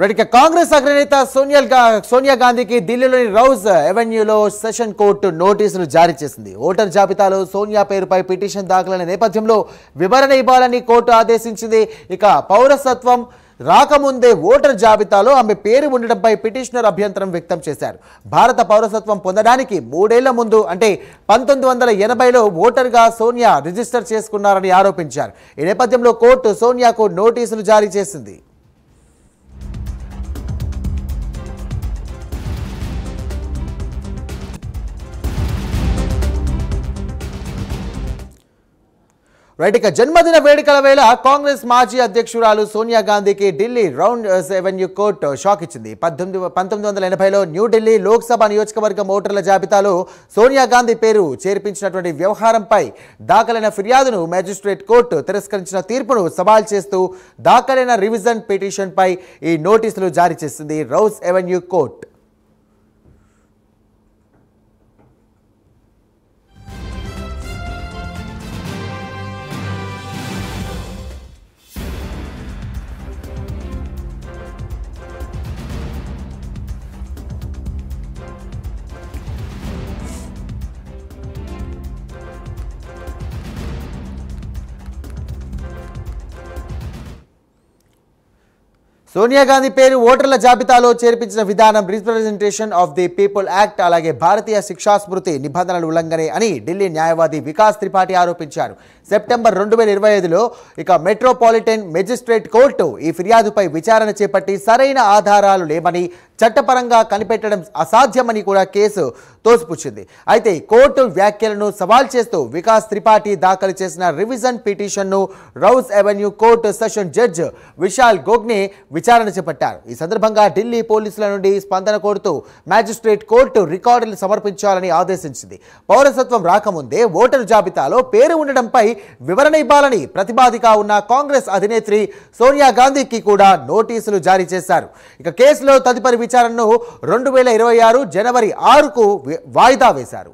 Right Congress అగ్రనేత సోనియా గాంధీకి ఢిల్లీలోని రౌజ్ ఎవెన్యూలో సెషన్ కోర్టు నోటీసులు జారీ చేసింది. ఓటర్ జాబితాలో సోనియా పేరుపై పిటిషన్ దాఖలైన నేపథ్యంలో వివరణ ఇవ్వాలని కోర్టు ఆదేశించింది. ఇక పౌరసత్వం రాకముందే ఓటర్ జాబితాలో ఆమె పేరు ఉండడంపై పిటిషనర్ అభ్యంతరం వ్యక్తం చేశారు. భారత పౌరసత్వం పొందడానికి 3 ఏళ్ల ముందు అంటే 1980లో ఓటర్గా సోనియా రిజిస్టర్ చేసుకున్నారని ఆరోపించారు. ఈ నేపథ్యంలో కోర్టు సోనియాకు నోటీసులు జారీ చేసింది. రైట్ ఇక జన్మదిన వేడుకల వేళ కాంగ్రెస్ మాజీ అధ్యక్షురాలు సోనియా గాంధీకి Delhi round avenue court shock ఇచ్చింది. 1980లో న్యూఢిల్లీ లోక్సభ నియోజకవర్గం ఓటర్ల జాబితాలో సోనియా గాంధీ పేరు చేర్పించినటువంటి వ్యవహారంపై దాఖలైన ఫిర్యాదును మేజిస్ట్రేట్ కోర్టు తిరస్కరించిన తీర్పును సవాల్ చేస్తూ దాఖలైన రివిజన్ పిటిషన్పై ఈ నోటీసులు జారీ చేసింది రౌజ్ ఎవెన్యూ కోర్టు. సోనియా గాంధీ పేరు ఓటర్ల జాబితాలో చేర్పించిన విధానం representation of the people act అలాగే భారతీయ శిక్షా స్మృతి నిబంధనల ఉల్లంఘనే అని ఢిల్లీ న్యాయవాది వికాస్ త్రిపాఠి ఆరోపించారు. సెప్టెంబర్ 2021లో ఇక మెట్రోపాలిటన్ మెజిస్ట్రేట్ కోర్టు ఈ ఫిర్యాదుపై విచారణ చేపట్టి సరైన ఆధారాలు లేవని చట్టపరంగా కనిపెట్టడం అసాధ్యమని కూడా కేసు తోసిపుచ్చింది. అయితే కోర్టు వ్యాఖ్యలను సవాల్ చేస్తూ వికాస్ త్రిపాఠి దాఖలు చేసిన రివిజన్ పిటిషన్ను Rouse Avenue court session judge Vishal Gogne విచారణ చేపట్టారు. ఈ సందర్భంగా ఢిల్లీ పోలీసుల నుండి స్పందన కోరుతూ మ్యాజిస్ట్రేట్ కోర్టు రికార్డులు సమర్పించాలని ఆదేశించింది. పౌరసత్వం రాకముందే ఓటరు జాబితాలో పేరు ఉండడంపై వివరణ ఇవ్వాలని ప్రతిపాదిగా ఉన్న కాంగ్రెస్ అధినేత్రి సోనియా గాంధీకి కూడా నోటీసులు జారీ చేశారు. ఇక కేసులో తదుపరి విచారణను 2026 జనవరి 6కు వాయిదా వేశారు.